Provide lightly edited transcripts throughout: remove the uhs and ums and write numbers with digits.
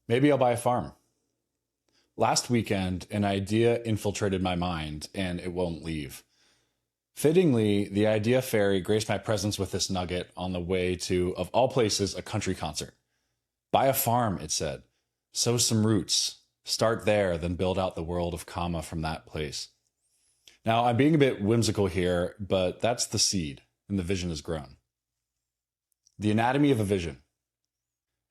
Maybe I'll buy a farm. Last weekend, an idea infiltrated my mind and it won't leave. Fittingly, the idea fairy graced my presence with this nugget on the way to, of all places, a country concert. Buy a farm, it said. Sow some roots. Start there, then build out the world of comma from that place. Now, I'm being a bit whimsical here, but that's the seed, and the vision has grown. The anatomy of a vision.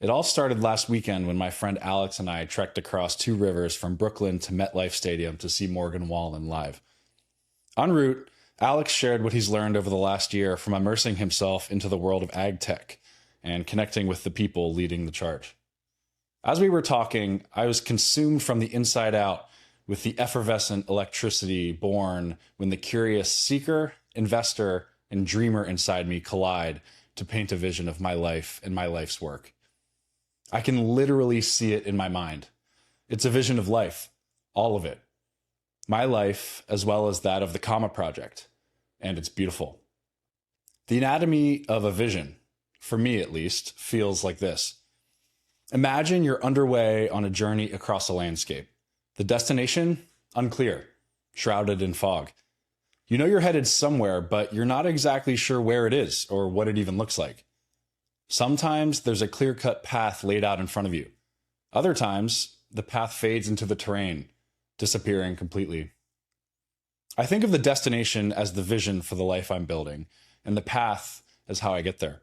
It all started last weekend when my friend Alex and I trekked across two rivers from Brooklyn to MetLife Stadium to see Morgan Wallen live. En route, Alex shared what he's learned over the last year from immersing himself into the world of Agtech and connecting with the people leading the charge. As we were talking, I was consumed from the inside out with the effervescent electricity born when the curious seeker, investor, and dreamer inside me collide to paint a vision of my life and my life's work. I can literally see it in my mind. It's a vision of life, all of it. My life, as well as that of the Comma Project, and it's beautiful. The anatomy of a vision, for me at least, feels like this. Imagine you're underway on a journey across a landscape. The destination? Unclear, shrouded in fog. You know you're headed somewhere, but you're not exactly sure where it is or what it even looks like. Sometimes there's a clear-cut path laid out in front of you. Other times, the path fades into the terrain, disappearing completely. I think of the destination as the vision for the life I'm building, and the path as how I get there.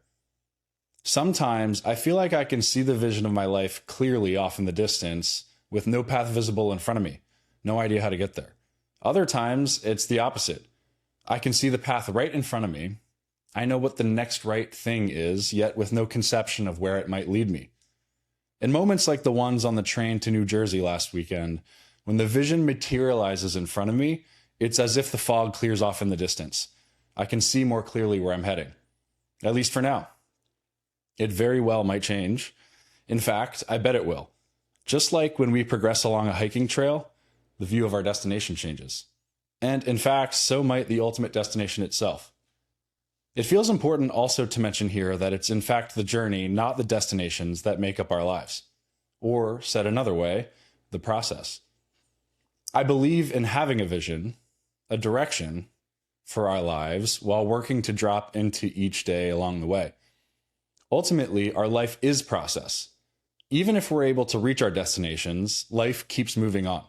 Sometimes I feel like I can see the vision of my life clearly off in the distance, with no path visible in front of me, no idea how to get there. Other times, it's the opposite. I can see the path right in front of me. I know what the next right thing is, yet with no conception of where it might lead me. In moments like the ones on the train to New Jersey last weekend, when the vision materializes in front of me, it's as if the fog clears off in the distance. I can see more clearly where I'm heading, at least for now. It very well might change. In fact, I bet it will. Just like when we progress along a hiking trail, the view of our destination changes. And in fact, so might the ultimate destination itself. It feels important also to mention here that it's in fact the journey, not the destinations, that make up our lives. Or, said another way, the process. I believe in having a vision, a direction for our lives while working to drop into each day along the way. Ultimately, our life is process. Even if we're able to reach our destinations, life keeps moving on.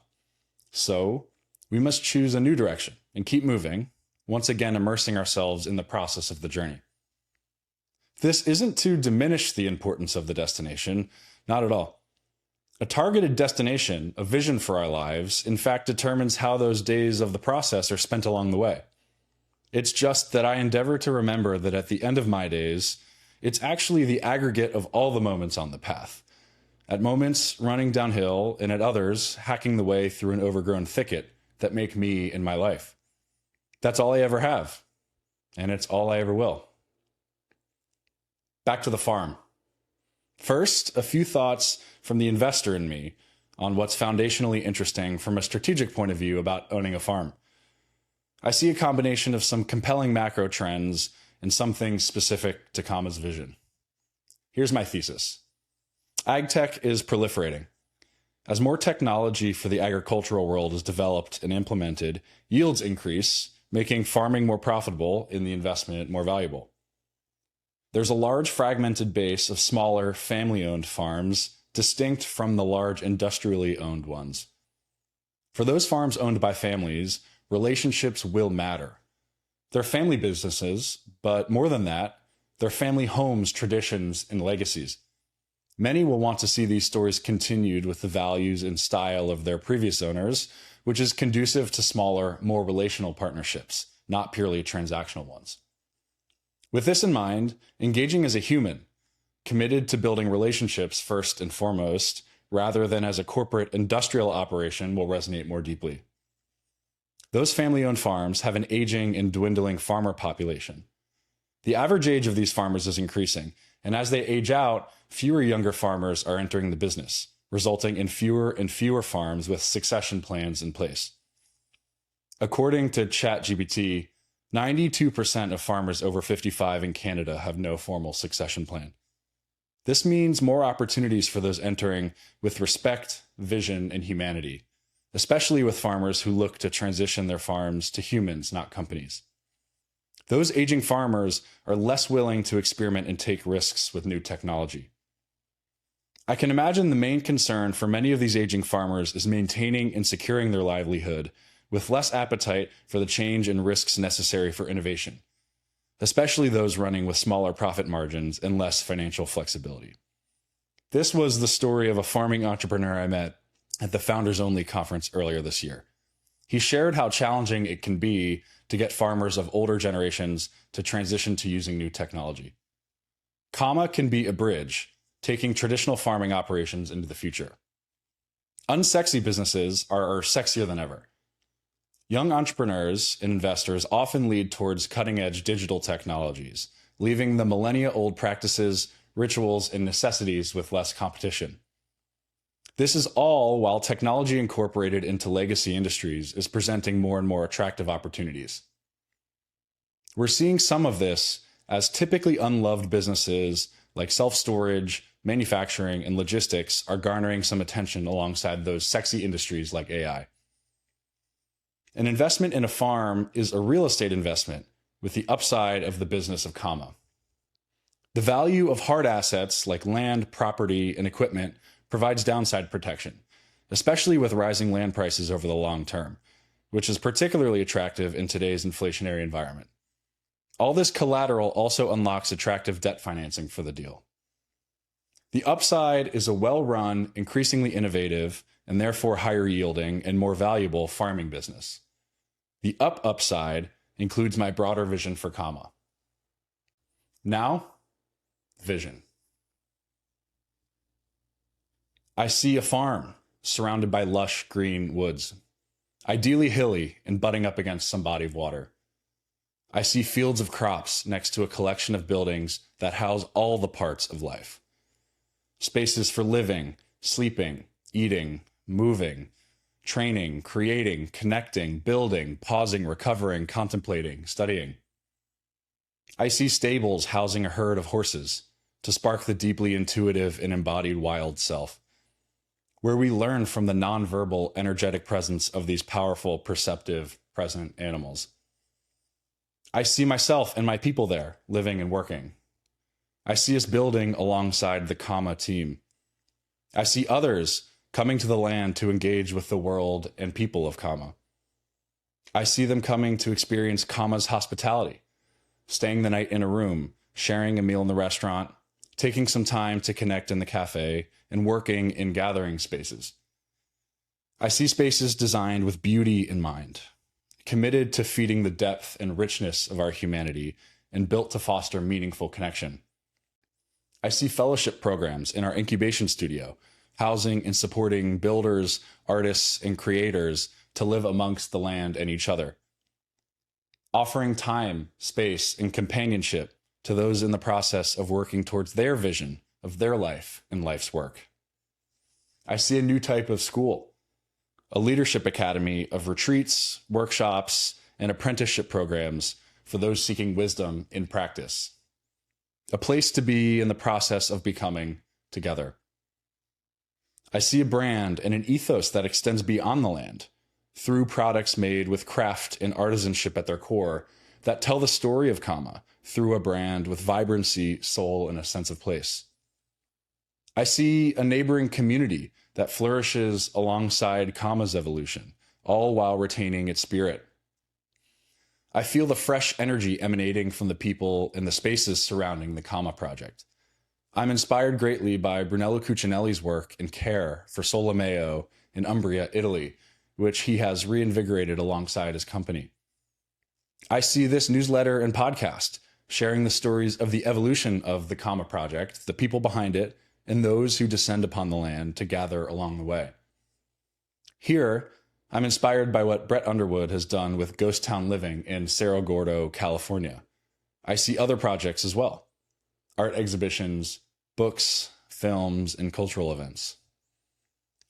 So, we must choose a new direction and keep moving, once again immersing ourselves in the process of the journey. This isn't to diminish the importance of the destination, not at all. A targeted destination, a vision for our lives, in fact determines how those days of the process are spent along the way. It's just that I endeavor to remember that at the end of my days, it's actually the aggregate of all the moments on the path. At moments running downhill, and at others hacking the way through an overgrown thicket that make me in my life. That's all I ever have, and it's all I ever will. Back to the farm. First, a few thoughts from the investor in me on what's foundationally interesting from a strategic point of view about owning a farm. I see a combination of some compelling macro trends and some things specific to Comma's vision. Here's my thesis. Agtech is proliferating. As more technology for the agricultural world is developed and implemented, yields increase, making farming more profitable and the investment more valuable. There's a large fragmented base of smaller family-owned farms, distinct from the large industrially owned ones. For those farms owned by families, relationships will matter. They're family businesses, but more than that, they're family homes, traditions, and legacies. Many will want to see these stories continued with the values and style of their previous owners, which is conducive to smaller, more relational partnerships, not purely transactional ones. With this in mind, engaging as a human, committed to building relationships first and foremost, rather than as a corporate industrial operation, will resonate more deeply. Those family-owned farms have an aging and dwindling farmer population. The average age of these farmers is increasing, and as they age out, fewer younger farmers are entering the business, resulting in fewer and fewer farms with succession plans in place. According to ChatGPT, 92% of farmers over 55 in Canada have no formal succession plan. This means more opportunities for those entering with respect, vision, and humanity, especially with farmers who look to transition their farms to humans, not companies. Those aging farmers are less willing to experiment and take risks with new technology. I can imagine the main concern for many of these aging farmers is maintaining and securing their livelihood with less appetite for the change and risks necessary for innovation, especially those running with smaller profit margins and less financial flexibility. This was the story of a farming entrepreneur I met at the Founders Only conference earlier this year. He shared how challenging it can be to get farmers of older generations to transition to using new technology. Comma can be a bridge, taking traditional farming operations into the future. Unsexy businesses are sexier than ever. Young entrepreneurs and investors often lead towards cutting-edge digital technologies, leaving the millennia-old practices, rituals, and necessities with less competition. This is all while technology incorporated into legacy industries is presenting more and more attractive opportunities. We're seeing some of this as typically unloved businesses like self-storage, manufacturing, and logistics are garnering some attention alongside those sexy industries like AI. An investment in a farm is a real estate investment with the upside of the business of comma. The value of hard assets like land, property, and equipment provides downside protection, especially with rising land prices over the long term, which is particularly attractive in today's inflationary environment. All this collateral also unlocks attractive debt financing for the deal. The upside is a well-run, increasingly innovative, and therefore higher yielding and more valuable farming business. The upside includes my broader vision for comma. Now, vision. I see a farm surrounded by lush green woods, ideally hilly and butting up against some body of water. I see fields of crops next to a collection of buildings that house all the parts of life. Spaces for living, sleeping, eating, moving, training, creating, connecting, building, pausing, recovering, contemplating, studying. I see stables housing a herd of horses to spark the deeply intuitive and embodied wild self, where we learn from the nonverbal, energetic presence of these powerful, perceptive, present animals. I see myself and my people there, living and working. I see us building alongside the comma team. I see others coming to the land to engage with the world and people of comma. I see them coming to experience comma's hospitality, staying the night in a room, sharing a meal in the restaurant, taking some time to connect in the cafe, and working in gathering spaces. I see spaces designed with beauty in mind, committed to feeding the depth and richness of our humanity, and built to foster meaningful connection. I see fellowship programs in our incubation studio, housing and supporting builders, artists, and creators to live amongst the land and each other, offering time, space, and companionship to those in the process of working towards their vision of their life and life's work. I see a new type of school, a leadership academy of retreats, workshops, and apprenticeship programs for those seeking wisdom in practice. A place to be in the process of becoming together. I see a brand and an ethos that extends beyond the land, through products made with craft and artisanship at their core that tell the story of comma through a brand with vibrancy, soul, and a sense of place. I see a neighboring community that flourishes alongside comma's evolution, all while retaining its spirit. I feel the fresh energy emanating from the people and the spaces surrounding the comma project. I'm inspired greatly by Brunello Cucinelli's work and care for Solomeo in Umbria, Italy, which he has reinvigorated alongside his company. I see this newsletter and podcast sharing the stories of the evolution of the comma project, the people behind it, and those who descend upon the land to gather along the way. Here, I'm inspired by what Brett Underwood has done with Ghost Town Living in Cerro Gordo, California. I see other projects as well: art exhibitions, books, films, and cultural events.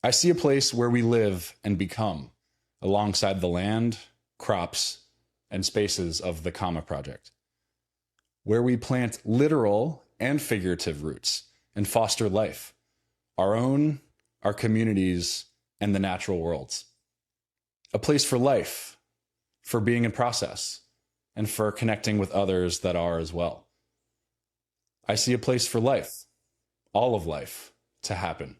I see a place where we live and become alongside the land, crops, and spaces of the comma project, where we plant literal and figurative roots and foster life, our own, our communities, and the natural worlds. A place for life, for being in process, and for connecting with others that are as well. I see a place for life, all of life, to happen.